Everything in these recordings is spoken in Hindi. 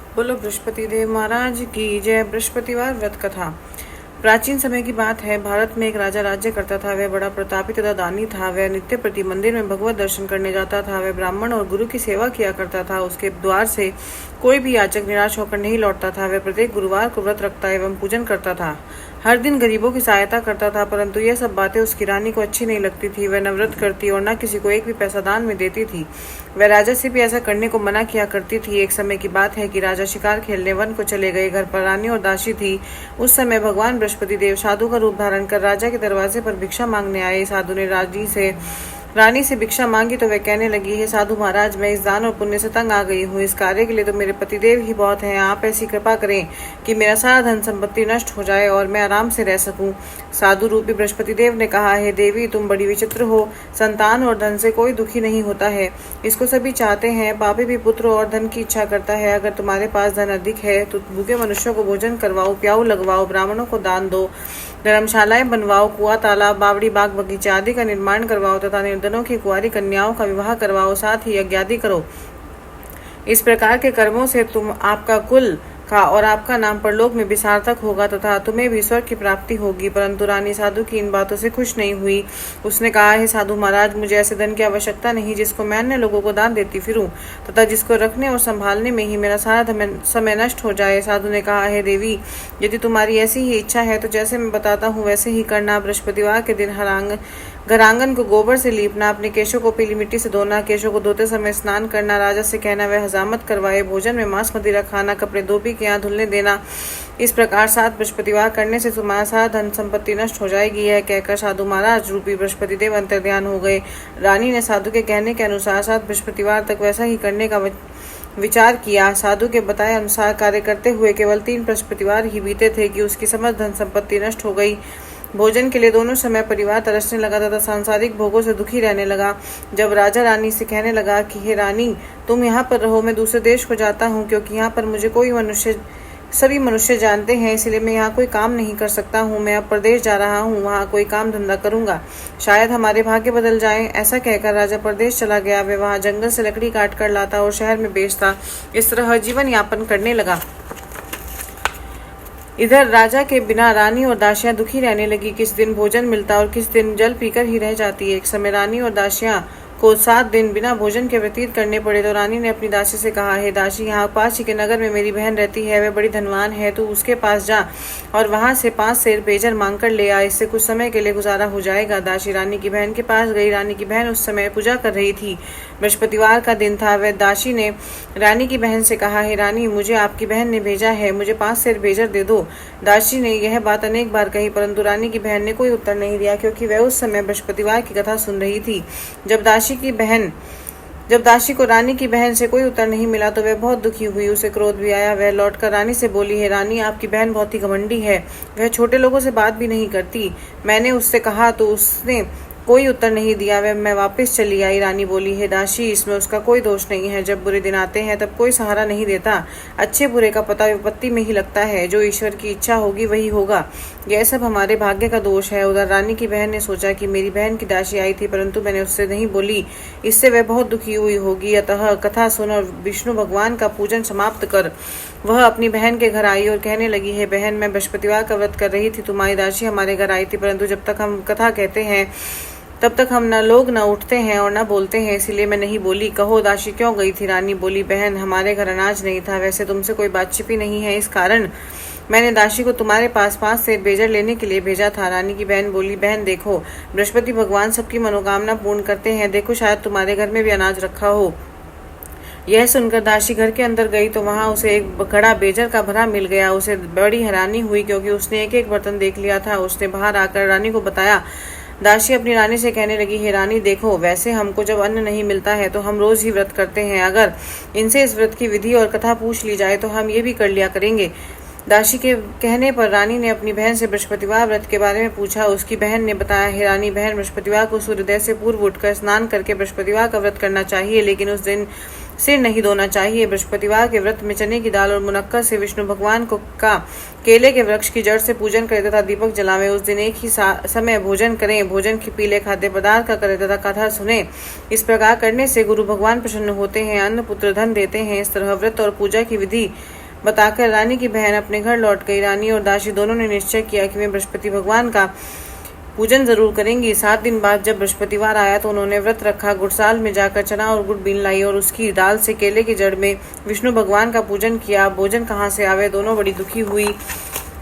बोलो बृहस्पति देव महाराज की जय। बृहस्पतिवार व्रत कथा। प्राचीन समय की बात है। भारत में एक राजा राज्य करता था। वह बड़ा प्रतापी तथा दानी था। वह नित्य प्रति मंदिर में भगवत दर्शन करने जाता था। वह ब्राह्मण और गुरु की सेवा किया करता था। उसके द्वार से कोई भी याचक निराश होकर नहीं लौटता था। वह प्रत्येक गुरुवार को व्रत रखता एवं पूजन करता था। हर दिन गरीबों की सहायता करता था। परंतु यह सब बातें उसकी रानी को अच्छी नहीं लगती थी। वह न व्रत करती और न किसी को एक भी पैसा दान में देती थी। वह राजा से भी ऐसा करने को मना किया करती थी। एक समय की बात है कि राजा शिकार खेलने वन को चले गए। घर पर रानी और दासी थी। उस समय भगवान बृहस्पति देव साधु का रूप धारण कर राजा के दरवाजे पर भिक्षा मांगने आए। साधु ने रानी से भिक्षा मांगी तो वह कहने लगी, हे साधु महाराज, मैं इस दान और पुण्य से तंग आ गई हूँ। इस कार्य के लिए तो मेरे पतिदेव ही बहुत हैं। आप ऐसी कृपा करें कि मेरा सारा धन संपत्ति नष्ट हो जाए और मैं आराम से रह सकूं। साधु रूपी बृहस्पति देव ने कहा, हे देवी, तुम बड़ी विचित्र हो। संतान और धन से कोई दुखी नहीं होता है, इसको सभी चाहते हैं। पापी भी पुत्र और धन की इच्छा करता है। अगर तुम्हारे पास धन अधिक है तो भूखे मनुष्यों को भोजन करवाओ, प्याऊ लगवाओ, ब्राह्मणों को दान दो, धर्मशालाएं बनवाओ, कुआं, तालाब, बावड़ी, बाग, बगीचा आदि का निर्माण करवाओ तथा निर्धनों की कुंवारी कन्याओं का विवाह करवाओ। साथ ही यज्ञ आदि करो। इस प्रकार के कर्मों से तुम, आपका कुल का और आपका नाम परलोक में भी सार्थक होगा तथा तुम्हें भी स्वर्ग की प्राप्ति होगी। परंतु रानी साधु की इन बातों से खुश नहीं हुई। उसने कहा, हे साधु महाराज, मुझे ऐसे धन की आवश्यकता नहीं जिसको मैं अन्य लोगों को दान देती फिरूं तथा जिसको रखने और संभालने में ही मेरा सारा समय नष्ट हो जाए। साधु ने कहा, हे देवी, यदि तुम्हारी ऐसी ही इच्छा है तो जैसे मैं बताता हूँ वैसे ही करना। बृहस्पतिवार के दिन घर आंगन को गोबर से लीपना, अपने केशों को पीली मिट्टी से धोना, केशों को धोते समय स्नान करना, राजा से कहना वह हजामत करवाए, भोजन में मांस मदिरा खाना, कपड़े धोबी के यहाँ धुलने देना। इस प्रकार 7 बृहस्पतिवार करने से तुम्हारा सारा धन संपत्ति नष्ट हो जाएगी। यह कहकर साधु महाराज रूपी बृहस्पति देव अंतर्ध्यान हो गए। रानी ने साधु के कहने के अनुसार 7 बृहस्पतिवार तक वैसा ही करने का विचार किया। साधु के बताए अनुसार कार्य करते हुए केवल 3 बृहस्पतिवार ही बीते थे कि उसकी समस्त धन संपत्ति नष्ट हो गई। भोजन के लिए दोनों समय परिवार तरसने लगा तथा सांसारिक भोगों से दुखी रहने लगा। जब राजा रानी से कहने लगा कि हे रानी, तुम यहाँ पर रहो, मैं दूसरे देश को जाता हूँ, क्योंकि यहाँ पर मुझे सभी मनुष्य जानते हैं, इसलिए मैं यहाँ कोई काम नहीं कर सकता हूँ। मैं अब प्रदेश जा रहा हूँ, वहाँ कोई काम धंधा करूंगा, शायद हमारे भाग्य बदल जाएं। ऐसा कहकर राजा प्रदेश चला गया। वह वहाँ जंगल से लकड़ी काट कर लाता और शहर में बेचता। इस तरह जीवन यापन करने लगा। इधर राजा के बिना रानी और दासियां दुखी रहने लगी। किस दिन भोजन मिलता और किस दिन जल पीकर ही रह जाती। एक समय रानी और दासियां को 7 दिन बिना भोजन के व्यतीत करने पड़े तो रानी ने अपनी दासी से कहा, हे दासी, यहाँ पास ही के नगर में मेरी बहन रहती है, वह बड़ी धनवान है, तू उसके पास जा और वहां से 5 सेर पेजर मांग कर ले आ, इससे कुछ समय के लिए गुजारा हो जाएगा। दासी रानी की बहन के पास गई। रानी की बहन उस समय पूजा कर रही थी। बृहस्पतिवार का दिन था। वह दासी ने रानी की बहन से कहा, हे रानी, मुझे आपकी बहन ने भेजा है, मुझे 5 सेर पेजर दे दो। दासी ने यह बात अनेक बार कही, परंतु रानी की बहन ने कोई उत्तर नहीं दिया, क्योंकि वह उस समय बृहस्पतिवार की कथा सुन रही थी। जब दासी को रानी की बहन से कोई उत्तर नहीं मिला तो वह बहुत दुखी हुई। उसे क्रोध भी आया। वह लौटकर रानी से बोली, हे रानी, आपकी बहन बहुत ही घमंडी है, वह छोटे लोगों से बात भी नहीं करती। मैंने उससे कहा तो उसने कोई उत्तर नहीं दिया। मैं वापस चली आई। रानी बोली, हे दासी, इसमें उसका कोई दोष नहीं है। जब बुरे दिन आते हैं तब कोई सहारा नहीं देता। अच्छे बुरे का पता विपत्ति में ही लगता है। जो ईश्वर की इच्छा होगी वही होगा। यह सब हमारे भाग्य का दोष है। उधर रानी की बहन ने सोचा कि मेरी बहन की दासी आई थी, परंतु मैंने उससे नहीं बोली, इससे वह बहुत दुखी हुई होगी। अतः कथा सुन और विष्णु भगवान का पूजन समाप्त कर वह अपनी बहन के घर आई और कहने लगी, हे बहन, मैं बृहस्पतिवार का व्रत कर रही थी, तुम्हारी दासी हमारे घर आई थी, परंतु जब तक हम कथा कहते हैं तब तक हम न उठते हैं और न बोलते हैं, इसीलिए मैं नहीं बोली। कहो दासी क्यों गई थी? रानी बोली, बहन, हमारे घर अनाज नहीं था, वैसे तुमसे कोई बात छिपी नहीं है, इस कारण मैंने दासी को तुम्हारे पास 5 सेर पेजर लेने के लिए भेजा था। रानी की बहन बोली, बहन देखो, बृहस्पति भगवान सबकी मनोकामना पूर्ण करते हैं, देखो शायद तुम्हारे घर में भी अनाज रखा हो। यह सुनकर दासी घर के अंदर गई तो वहां उसे एक घड़ा बेजर का भरा मिल गया। उसे बड़ी हैरानी हुई, क्योंकि उसने एक एक बर्तन देख लिया था। उसने बाहर आकर रानी को बताया। दासी अपनी रानी से कहने लगी, हे रानी, देखो, वैसे हमको जब अन्न नहीं मिलता है तो हम रोज ही व्रत करते हैं। अगर इनसे इस व्रत की विधि और कथा पूछ ली जाए तो हम ये भी कर लिया करेंगे। दासी के कहने पर रानी ने अपनी बहन से बृहस्पतिवार व्रत के बारे में पूछा। उसकी बहन ने बताया, हे रानी, बहन, बृहस्पतिवार को सूर्योदय से पूर्व उठकर स्नान करके बृहस्पतिवार का व्रत करना चाहिए, लेकिन उस दिन सिर नहीं धोना चाहिए। बृहस्पतिवार के व्रत में चने की दाल और मुनक्का से विष्णु भगवान का केले के वृक्ष की जड़ से पूजन करें तथा दीपक जलावें। उस दिन एक ही समय भोजन करें। भोजन के पीले खाद्य पदार्थ का करें तथा कथा सुने। इस प्रकार करने से गुरु भगवान प्रसन्न होते हैं, अन्न पुत्र धन देते हैं। इस तरह व्रत और पूजा की विधि बताकर रानी की बहन अपने घर लौट गई। रानी और दासी दोनों ने निश्चय किया कि वे बृहस्पति भगवान का पूजन जरूर करेंगी। 7 दिन बाद जब बृहस्पतिवार आया तो उन्होंने व्रत रखा। गुड़साल में जाकर चना और गुड़ बीन लाई और उसकी दाल से केले की जड़ में विष्णु भगवान का पूजन किया। भोजन कहाँ से आवे, दोनों बड़ी दुखी हुई,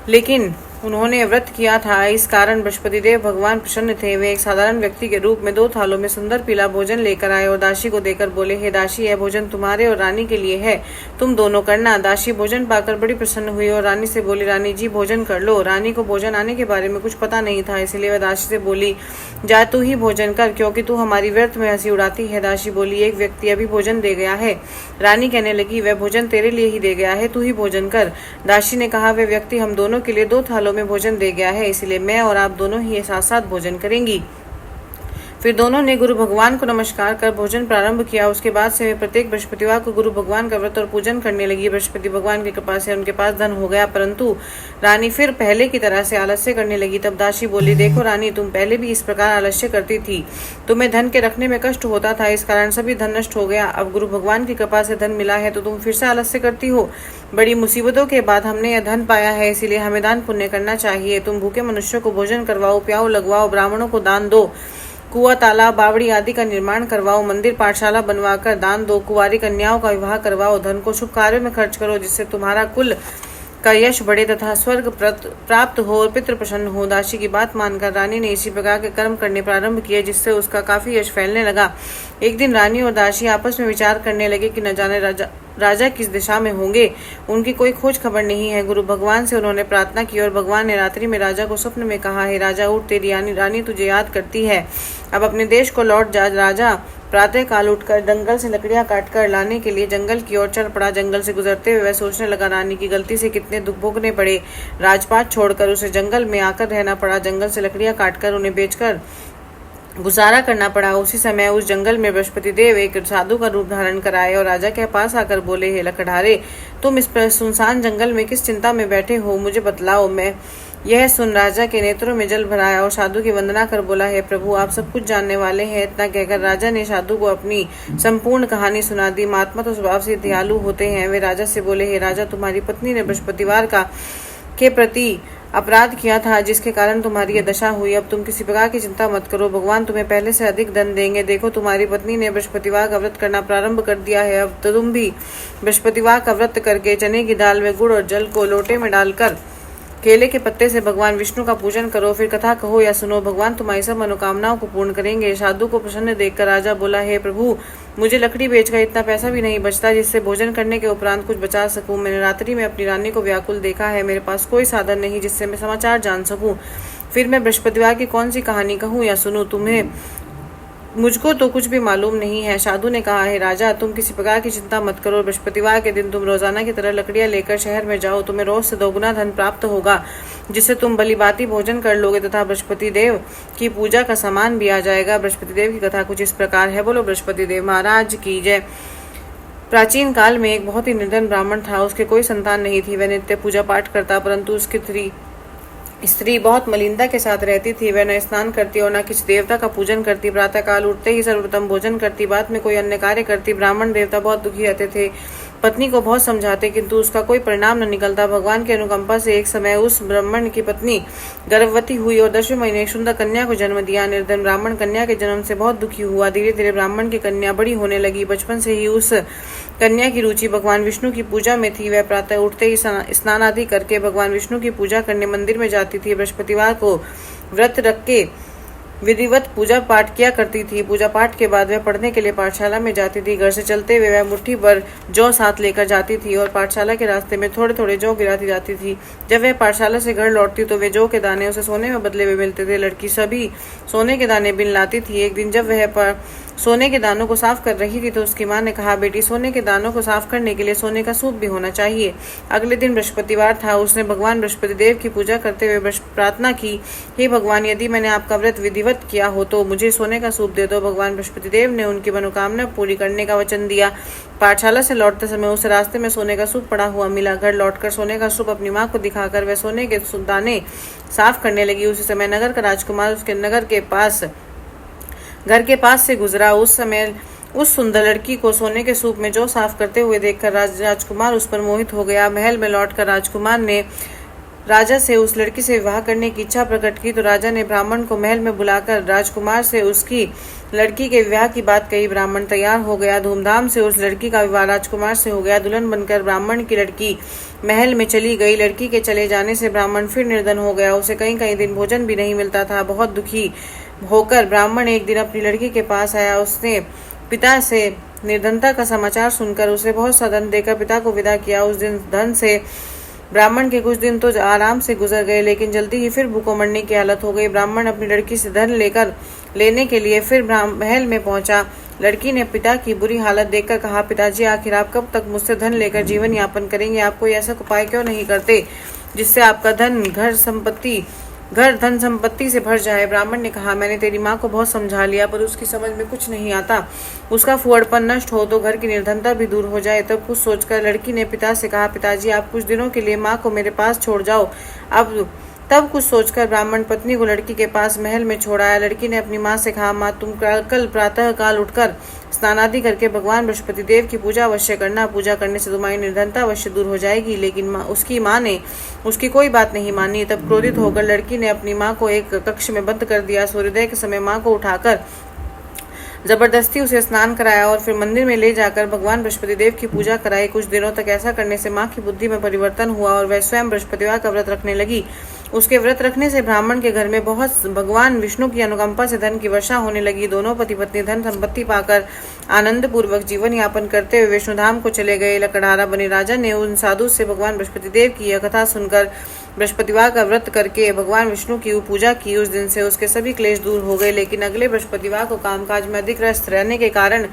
लेकिन उन्होंने व्रत किया था, इस कारण बृहस्पति देव भगवान प्रसन्न थे। वे एक साधारण व्यक्ति के रूप में 2 थालों में सुंदर पीला भोजन लेकर आए और दासी को देकर बोले, हे दासी, यह भोजन तुम्हारे और रानी के लिए है, तुम दोनों करना। दासी भोजन पाकर बड़ी प्रसन्न हुई और रानी से बोली, रानी जी भोजन कर लो। रानी को भोजन आने के बारे में कुछ पता नहीं था, इसलिए वह दासी से बोली, जा तू ही भोजन कर, क्योंकि तू हमारी व्यर्थ में हंसी उड़ाती है। दासी बोली, एक व्यक्ति अभी भोजन दे गया है। रानी कहने लगी, वह भोजन तेरे लिए ही दे गया है, तू ही भोजन कर। दासी ने कहा, वह व्यक्ति हम दोनों के लिए 2 थालों में भोजन दे गया है, इसलिए मैं और आप दोनों ही साथ साथ भोजन करेंगी। फिर दोनों ने गुरु भगवान को नमस्कार कर भोजन प्रारंभ किया। उसके बाद से वे प्रत्येक बृहस्पतिवार को गुरु भगवान का व्रत और पूजन करने लगी। बृहस्पति भगवान की कृपा से उनके पास धन हो गया, परंतु रानी फिर पहले की तरह से आलस्य करने लगी। तब दासी बोली, देखो रानी, तुम पहले भी इस प्रकार आलस्य करती थी, तुम्हें धन के रखने में कष्ट होता था, इस कारण सभी धन नष्ट हो गया। अब गुरु भगवान की कृपा से धन मिला है तो तुम फिर से आलस्य करती हो। बड़ी मुसीबतों के बाद हमने यह धन पाया है, इसीलिए हमें दान पुण्य करना चाहिए। तुम भूखे मनुष्यों को भोजन करवाओ, प्याऊ लगवाओ, ब्राह्मणों को दान दो, कुआं, तालाब, बावड़ी आदि का निर्माण करवाओ, मंदिर पाठशाला बनवाकर दान दो, कुंवारी कन्याओं का विवाह करवाओ, धन को शुभ कार्यों में खर्च करो, जिससे तुम्हारा कुल का यश बढ़े तथा स्वर्ग प्राप्त हो और पितृ प्रसन्न हो। दासी की बात मानकर रानी ने इसी प्रकार के कर्म करने प्रारंभ किए, जिससे उसका काफी यश फैलने लगा। एक दिन रानी और दासी आपस में विचार करने लगे कि न जाने राजा किस दिशा में होंगे, उनकी कोई खोज खबर नहीं है। गुरु भगवान से उन्होंने प्रार्थना की और भगवान ने रात्रि में राजा को स्वप्न में कहा, हे राजा, उठ, तेरी रानी तुझे याद करती है, अब अपने देश को लौट जा। राजा प्रातः काल उठकर जंगल से लकड़ियां काटकर लाने के लिए जंगल की ओर चल पड़ा। जंगल से गुजरते हुए वह सोचने लगा, रानी की गलती से कितने दुख भोगने पड़े, राजपाट छोड़कर उसे जंगल में आकर रहना पड़ा, जंगल से लकड़ियां काटकर उन्हें बेचकर गुजारा करना पड़ा। उसी समय उस जंगल में बृहस्पति देव एक साधु का रूप धारण कराए और राजा के पास आकर बोले, हे लकड़हारे, तुम इस सुनसान जंगल में किस चिंता में बैठे हो, मुझे बतलाओ। मैं यह सुन राजा के नेत्रों में जल भर आया और साधु की वंदना कर बोला, हे प्रभु, आप सब कुछ जानने वाले हैं। इतना कहकर राजा ने साधु को अपनी संपूर्ण कहानी सुना दी। महात्मा तो स्वभाव से दयालु होते हैं। वे राजा से बोले, हे राजा, तुम्हारी पत्नी ने बृहस्पतिवार के प्रति अपराध किया था, जिसके कारण तुम्हारी यह दशा हुई। अब तुम किसी प्रकार की चिंता मत करो, भगवान तुम्हें पहले से अधिक धन देंगे। देखो, तुम्हारी पत्नी ने बृहस्पतिवार का व्रत करना प्रारंभ कर दिया है। अब तो तुम भी बृहस्पतिवार का व्रत करके चने की दाल में गुड़ और जल को लोटे में डालकर केले के पत्ते से भगवान विष्णु का पूजन करो, फिर कथा कहो या सुनो, भगवान तुम्हारी सब मनोकामनाओं को पूर्ण करेंगे। साधु को प्रसन्न देखकर राजा बोला, हे प्रभु, मुझे लकड़ी बेचकर इतना पैसा भी नहीं बचता जिससे भोजन करने के उपरांत कुछ बचा सकूं। मैंने रात्रि में अपनी रानी को व्याकुल देखा है, मेरे पास कोई साधन नहीं जिससे मैं समाचार जान सकूं। फिर मैं बृहस्पतिवार की कौन सी कहानी कहूँ या सुनूं, तुम्हें मुझको तो कुछ भी मालूम नहीं है। साधु ने कहा, हे राजा, तुम किसी प्रकार की चिंता मत करो। बृहस्पतिवार के दिन तुम रोजाना की तरह लकड़ियां लेकर शहर में जाओ, तुम्हें रोज से 2 गुना धन प्राप्त होगा, जिससे तुम भलीभांति भोजन कर लोगे तथा बृहस्पति देव की पूजा का सामान भी आ जाएगा। बृहस्पति देव की कथा कुछ इस प्रकार है। बोलो बृहस्पति देव महाराज की जय। प्राचीन काल में एक बहुत ही निर्धन ब्राह्मण था। उसके कोई संतान नहीं थी। वह नित्य पूजा पाठ करता, परंतु उसकी स्त्री बहुत मलिनता के साथ रहती थी। वह न स्नान करती और न किसी देवता का पूजन करती। प्रातः काल उठते ही सर्वप्रथम भोजन करती, बाद में कोई अन्य कार्य करती। ब्राह्मण देवता बहुत दुखी रहते थे, पत्नी को बहुत समझाते, किंतु उसका कोई परिणाम न निकलता। भगवान की अनुकंपा से एक समय उस ब्राह्मण की पत्नी गर्भवती हुई और 10वें महीने एक सुंदर कन्या को जन्म दिया। निर्धन ब्राह्मण कन्या के जन्म से बहुत दुखी हुआ। धीरे धीरे ब्राह्मण की कन्या बड़ी होने लगी। बचपन से ही उस कन्या की रुचि भगवान विष्णु की पूजा में थी। वह प्रातः उठते ही स्नान आदि करके भगवान विष्णु की पूजा करने मंदिर में जाती थी। बृहस्पतिवार को व्रत रख के विधिवत पूजा पाठ किया करती थी। पूजा पाठ के बाद वह पढ़ने के लिए पाठशाला में जाती थी। घर से चलते हुए वह मुट्ठी भर जौ साथ लेकर जाती थी और पाठशाला के रास्ते में थोड़े थोड़े जौ गिराती जाती थी। जब वह पाठशाला से घर लौटती तो वे जौ के दाने उसे सोने में बदले हुए मिलते थे। लड़की सभी सोने के दाने बिन लाती थी। एक दिन जब वह सोने के दानों को साफ कर रही थी तो उसकी माँ ने कहा, बेटी, सोने के दानों को साफ करने के लिए सोने का सूप भी होना चाहिए। अगले दिन बृहस्पतिवार था। उसने भगवान बृहस्पति देव की पूजा करते हुए प्रार्थना की, हे भगवान, यदि मैंने आपका व्रत विधिवत किया हो तो मुझे सोने का सूप दे दो। भगवान बृहस्पति देव ने उनकी मनोकामना पूरी करने का वचन दिया। पाठशाला से लौटते समय उसे रास्ते में सोने का सूप पड़ा हुआ मिला। घर लौटकर सोने का सूप अपनी माँ को दिखाकर वह सोने के दाने साफ करने लगी। उसी समय नगर का राजकुमार उसके घर के पास से गुजरा। उस समय उस सुंदर लड़की को सोने के सूप में जौ साफ करते हुए देखकर राजकुमार उस पर मोहित हो गया। महल में लौटकर राजकुमार ने राजा से उस लड़की से विवाह करने की इच्छा प्रकट की तो राजा ने ब्राह्मण को महल में बुलाकर राजकुमार से उसकी लड़की के विवाह की बात कही। ब्राह्मण तैयार हो गया। धूमधाम से उस लड़की का विवाह राजकुमार से हो गया। दुल्हन बनकर ब्राह्मण की लड़की महल में चली गई। लड़की के चले जाने से ब्राह्मण फिर निर्धन हो गया। उसे कई कई दिन भोजन भी नहीं मिलता था। बहुत दुखी होकर ब्राह्मण एक दिन अपनी लड़की के पास आया। उसने पिता से निर्धनता का समाचार सुनकर उसे बहुत सा धन देकर पिता को विदा किया। उस दिन धन से ब्राह्मण के कुछ दिन तो आराम से गुजर गए, लेकिन जल्दी ही फिर भूखों मरने की हालत हो गई। ब्राह्मण अपनी लड़की से धन लेने के लिए फिर महल में पहुंचा। लड़की ने पिता की बुरी हालत देखकर कहा, पिताजी आखिर आप कब तक मुझसे धन लेकर जीवन यापन करेंगे? आप कोई ऐसा उपाय क्यों नहीं करते जिससे आपका घर धन संपत्ति से भर जाए? ब्राह्मण ने कहा, मैंने तेरी माँ को बहुत समझा लिया पर उसकी समझ में कुछ नहीं आता। उसका फुहड़पन नष्ट हो तो घर की निर्धनता भी दूर हो जाए। तब कुछ सोचकर लड़की ने पिता से कहा, पिताजी आप कुछ दिनों के लिए माँ को मेरे पास छोड़ जाओ। तब कुछ सोचकर ब्राह्मण पत्नी को लड़की के पास महल में छोड़ आया। लड़की ने अपनी माँ से कहा, माँ तुम कल प्रातः काल उठकर स्नान आदि करके भगवान बृहस्पति देव की पूजा अवश्य करना। पूजा करने से तुम्हारी निर्धनता अवश्य दूर हो जाएगी। लेकिन उसकी माँ ने उसकी कोई बात नहीं मानी। तब क्रोधित होकर लड़की ने अपनी माँ को एक कक्ष में बंद कर दिया। सूर्योदय के समय माँ को उठाकर जबरदस्ती उसे स्नान कराया और फिर मंदिर में ले जाकर भगवान बृहस्पति देव की पूजा कराई। कुछ दिनों तक ऐसा करने से माँ की बुद्धि में परिवर्तन हुआ और वह स्वयं बृहस्पतिवार का व्रत रखने लगी। उसके व्रत रखने से ब्राह्मण के घर में बहुत भगवान विष्णु की अनुकंपा से धन की वर्षा होने लगी। दोनों पति पत्नी धन संपत्ति पाकर आनंद पूर्वक जीवन यापन करते हुए विष्णुधाम को चले गए। लकड़हारा बने राजा ने उन साधु से भगवान बृहस्पति देव की यह कथा सुनकर बृहस्पतिवार का व्रत करके भगवान विष्णु की पूजा की। उस दिन से उसके सभी क्लेश दूर हो गए। लेकिन अगले बृहस्पतिवार को कामकाज में अधिक व्यस्त रहने के कारण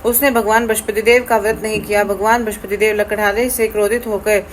उसने भगवान बृहस्पति देव का व्रत नहीं किया। भगवान बृहस्पति देव लकड़हारे से क्रोधित होकर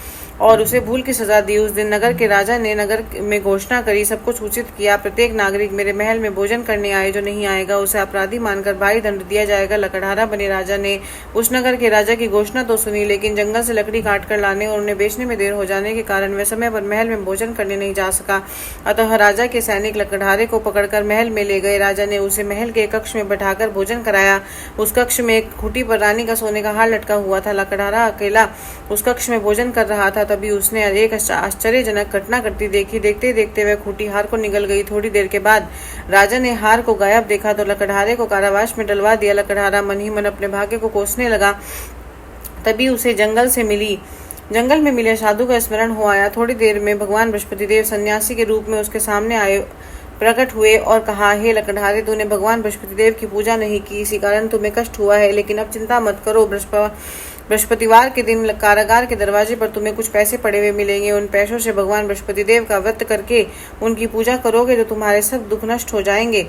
और उसे भूल की सजा दी। उस दिन नगर के राजा ने नगर में घोषणा करी, सबको सूचित किया, प्रत्येक नागरिक मेरे महल में भोजन करने आए जो नहीं आएगा उसे अपराधी मानकर भारी दंड दिया जाएगा। लकड़हारा बने राजा ने उस नगर के राजा की घोषणा तो सुनी, लेकिन जंगल से लकड़ी काट कर लाने और उन्हें बेचने में देर हो जाने के कारण वह समय पर महल में भोजन करने नहीं जा सका। अतः राजा के सैनिक लकड़हारे को पकड़कर महल में ले गए। राजा ने उसे महल के कक्ष में बैठाकर भोजन कराया। उस कक्ष में एक खूंटी पर रानी का सोने का हार लटका हुआ था। लकड़हारा अकेला उस कक्ष में भोजन कर रहा था। तभी उसने एक आश्चर्यजनक घटना घटती देखी। देखते देखते वह खूंटी हार को निगल गई। थोड़ी देर के बाद राजा ने हार को गायब देखा तो लकड़हारे को कारावास में डलवा दिया। लकड़हारा मन ही मन अपने भाग्य को कोसने लगा। तभी उसे जंगल में मिले साधु का स्मरण हो आया। थोड़ी देर में भगवान बृहस्पति देव सन्यासी के रूप में उसके सामने आए, प्रकट हुए और कहा, हे लकड़हारे, तूने भगवान बृहस्पति देव की पूजा नहीं की, इसी कारण तुम्हें कष्ट हुआ है। लेकिन अब चिंता मत करो, बृहस्पतिवार के दिन कारागार के दरवाजे पर तुम्हें कुछ पैसे पड़े हुए मिलेंगे। उन पैसों से भगवान बृहस्पति देव का व्रत करके उनकी पूजा करोगे तो तुम्हारे सब दुख नष्ट हो जाएंगे।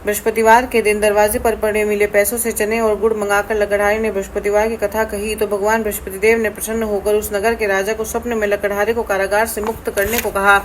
बृहस्पतिवार के दिन दरवाजे पर पड़े मिले पैसों से चने और गुड़ मंगाकर लकड़हारे ने बृहस्पतिवार की कथा कही तो भगवान बृहस्पति देव ने प्रसन्न होकर उस नगर के राजा को स्वप्न में लकड़हारे को कारागार से मुक्त करने को कहा।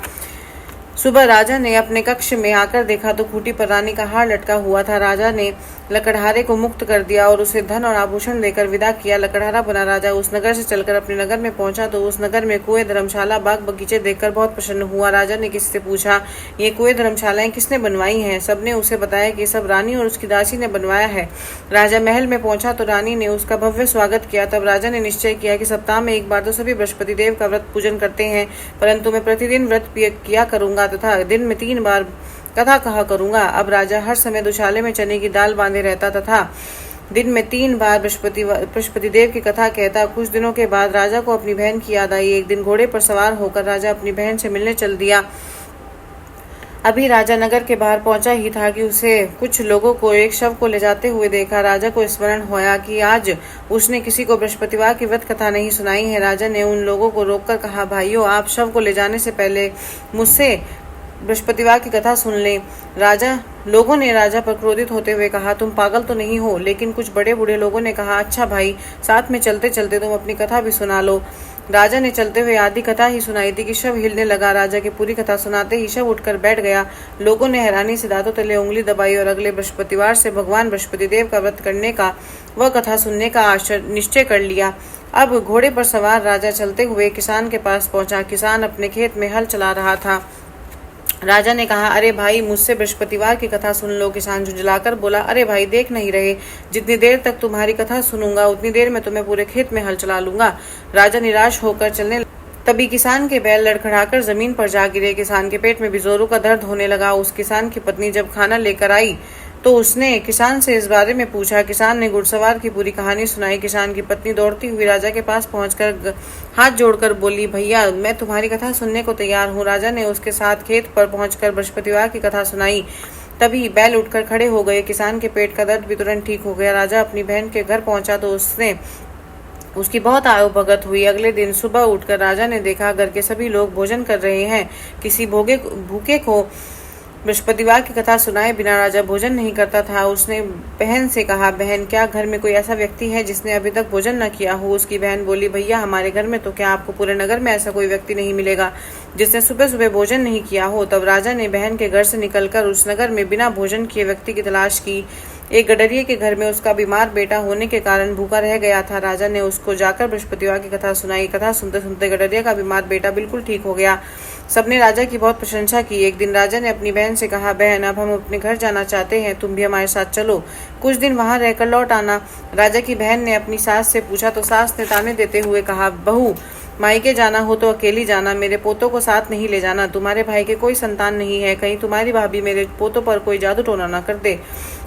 सुबह राजा ने अपने कक्ष में आकर देखा तो खूंटी पर रानी का हार लटका हुआ था। राजा ने लकड़हारे को मुक्त कर दिया और उसे धन और आभूषण देकर विदा किया। लकड़हारा बना राजा उस नगर से चलकर अपने नगर में पहुंचा तो उस नगर में कुएं, धर्मशाला, बाग बगीचे देखकर बहुत प्रसन्न हुआ। राजा ने किसी से पूछा, ये कुएं धर्मशालाएं किसने बनवाई हैं? सबने उसे बताया कि सब रानी और उसकी दासी ने बनवाया है। राजा महल में पहुंचा तो रानी ने उसका भव्य स्वागत किया। तब राजा ने निश्चय किया कि सप्ताह में एक बार तो सभी बृहस्पति देव का व्रत पूजन करते हैं, परंतु मैं प्रतिदिन व्रत किया करूंगा तथा दिन में 3 बार कथा कहा करूंगा। अब राजा हर समय दुशाले में चने की दाल बांधे रहता तथा दिन में 3 बार बृहस्पति देव की कथा कहता। कुछ दिनों के बाद राजा को अपनी बहन की याद आई। एक दिन घोड़े पर सवार होकर राजा अपनी बहन से मिलने चल दिया। अभी राजा नगर के बाहर पहुंचा ही था कि उसे कुछ लोगों को एक शव को ले जाते हुए देखा। राजा को स्मरण हुआ कि आज उसने किसी को बृहस्पतिवार की व्रत कथा नहीं सुनाई है। राजा ने उन लोगों को रोककर कहा, भाइयों, आप शव को ले जाने से पहले मुझसे बृहस्पतिवार की कथा सुन ले। लोगों ने राजा पर क्रोधित होते हुए कहा, तुम पागल तो नहीं हो? लेकिन कुछ बड़े बूढ़े लोगों ने कहा, अच्छा भाई, साथ में चलते चलते तुम अपनी कथा भी सुना लो। राजा ने चलते हुए आधी कथा ही सुनाई थी कि शव हिलने लगा। राजा की पूरी कथा सुनाते ही शव उठकर बैठ गया। लोगों ने हैरानी से दांतों तले उंगली दबाई और अगले बृहस्पतिवार से भगवान बृहस्पति देव का व्रत करने का वह कथा सुनने का निश्चय कर लिया। अब घोड़े पर सवार राजा चलते हुए किसान के पास पहुंचा। किसान अपने खेत में हल चला रहा था। राजा ने कहा, अरे भाई, मुझसे बृहस्पतिवार की कथा सुन लो। किसान झुंझलाकर बोला, अरे भाई, देख नहीं रहे, जितनी देर तक तुम्हारी कथा सुनूंगा उतनी देर में तुम्हें पूरे खेत में हल चला लूंगा। राजा निराश होकर चलने तभी किसान के बैल लड़खड़ाकर जमीन पर जा गिरे। किसान के पेट में बेजोरों का दर्द होने लगा। उस किसान की पत्नी जब खाना लेकर आई तो उसने किसान से इस बारे में पूछा। किसान ने घुड़सवार की पूरी कहानी सुनाई। किसान की पत्नी दौड़ती हुई राजा के पास पहुंचकर हाथ जोड़कर बोली, भैया, मैं तुम्हारी कथा सुनने को तैयार हूँ। राजा ने उसके साथ खेत पर पहुंचकर बृहस्पतिवार की कथा सुनाई। तभी बैल उठकर खड़े हो गए। किसान के पेट का दर्द भी तुरंत ठीक हो गया। राजा अपनी बहन के घर पहुंचा तो उसकी बहुत आयु भगत हुई। अगले दिन सुबह उठकर राजा ने देखा घर के सभी लोग भोजन कर रहे हैं। किसी भूखे को बृहस्पतिवार की कथा सुनाए बिना राजा भोजन नहीं करता था। उसने बहन से कहा, बहन, क्या घर में कोई ऐसा व्यक्ति है जिसने अभी तक भोजन न किया हो? उसकी बहन बोली, भैया, हमारे घर में तो क्या आपको पूरे नगर में ऐसा कोई व्यक्ति नहीं मिलेगा जिसने सुबह सुबह भोजन नहीं किया हो। तब राजा ने बहन के घर से निकलकर उस नगर में बिना भोजन किए व्यक्ति की तलाश की। एक गडरिये के घर में उसका बीमार बेटा होने के कारण भूखा रह गया था। राजा ने उसको जाकर बृहस्पतिवार की कथा सुनाई। कथा सुनते सुनते गडरिया का बीमार बेटा बिल्कुल ठीक हो गया। सबने राजा की बहुत प्रशंसा की। एक दिन राजा ने अपनी बहन से कहा, बहन, अब हम अपने घर जाना चाहते हैं, तुम भी हमारे साथ चलो, कुछ दिन वहां रहकर लौट आना। राजा की बहन ने अपनी सास से पूछा तो सास ने ताने देते हुए कहा, बहू, मायके जाना हो तो अकेली जाना, मेरे पोतों को साथ नहीं ले जाना। तुम्हारे भाई के कोई संतान नहीं है, कहीं तुम्हारी भाभी मेरे पोतों पर कोई जादू टोना न कर दे।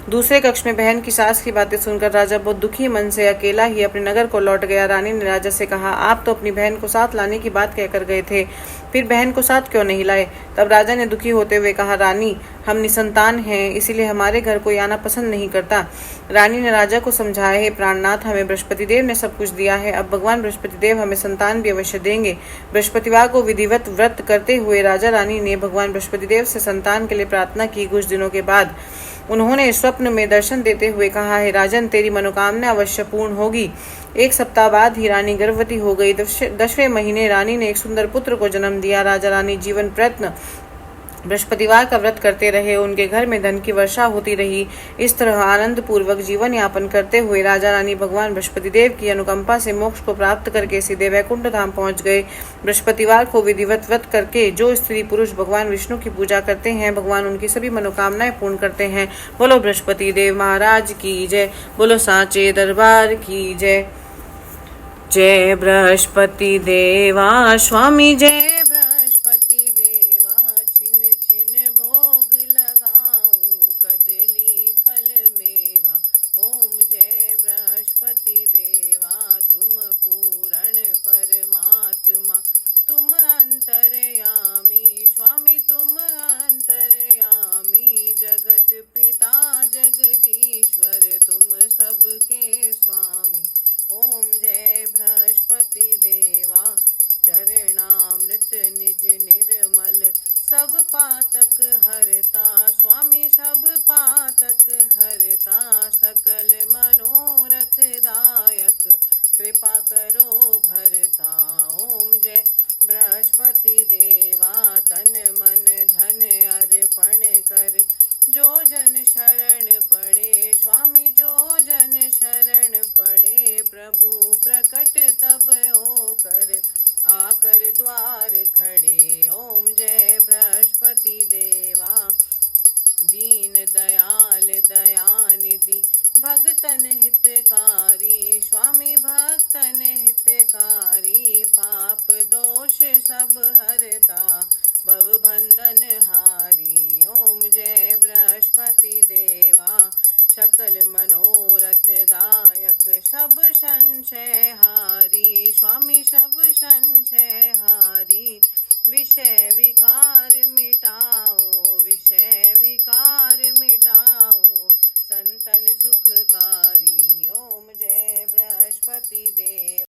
दूसरे कक्ष में बहन की सास की बातें सुनकर राजा बहुत दुखी मन से अकेला ही अपने नगर को लौट गया। रानी ने राजा से कहा, आप तो अपनी बहन को साथ लाने की बात कहकर गए थे, फिर बहन को साथ क्यों नहीं लाए? तब राजा ने दुखी होते हुए कहा, रानी, हम निसंतान हैं, इसीलिए हमारे घर कोई आना पसंद नहीं करता। रानी ने राजा को समझाया, हे प्राणनाथ, हमें बृहस्पति देव ने सब कुछ दिया है, अब भगवान बृहस्पति देव हमें संतान भी अवश्य देंगे। बृहस्पतिवार को विधिवत व्रत करते हुए राजा रानी ने भगवान बृहस्पति देव से संतान के लिए प्रार्थना की। कुछ दिनों के बाद उन्होंने स्वप्न में दर्शन देते हुए कहा, हे राजन, तेरी मनोकामना अवश्य पूर्ण होगी। एक सप्ताह बाद ही रानी गर्भवती हो गई। 10वें महीने रानी ने एक सुंदर पुत्र को जन्म दिया। राजा रानी जीवन प्रयत्न बृहस्पतिवार का व्रत करते रहे। उनके घर में धन की वर्षा होती रही। इस तरह आनंद पूर्वक जीवन यापन करते हुए राजा रानी भगवान बृहस्पति देव की अनुकंपा से मोक्ष को प्राप्त करके सीधे वैकुंठ धाम पहुंच गए। बृहस्पतिवार को विधिवत व्रत करके जो स्त्री पुरुष भगवान विष्णु की पूजा करते हैं, भगवान उनकी सभी मनोकामनाएं पूर्ण करते हैं। बोलो बृहस्पति देव महाराज की जय। बोलो सांचे दरबार की जय। जय बृहस्पति देवा स्वामी, जय बृहस्पति देवा। छिन छिन भोग लगाऊं, कदली फल मेवा। ओम जय बृहस्पति देवा। तुम पूर्ण परमात्मा, तुम अंतर्यामी स्वामी, तुम अंतर्यामी। जगत पिता जगदीश्वर, तुम सबके स्वामी। ओम जय बृहस्पति देवा। चरणामृत निज निर्मल, सब पातक हरता स्वामी, सब पातक हरता। सकल मनोरथ दायक, कृपा करो भरता। ओम जय बृहस्पति देवा। तन मन धन अर्पण कर, जो जन शरण पड़े स्वामी, जो जन शरण पड़े। प्रभु प्रकट तब होकर, आकर द्वार खड़े। ओम जय बृहस्पति देवा। दीन दयाल दयानिधि, भगतन हितकारी स्वामी, भक्तन हितकारी। पाप दोष सब हरता, भव बंधन हारी। ओम जय बृहस्पति देवा। सकल मनोरथ दायक, सब संशय हारी स्वामी, सब संशय हारी। विषय विकार मिटाओ, विषय विकार मिटाओ। संतन सुखकारी। ओम जय बृहस्पति देव।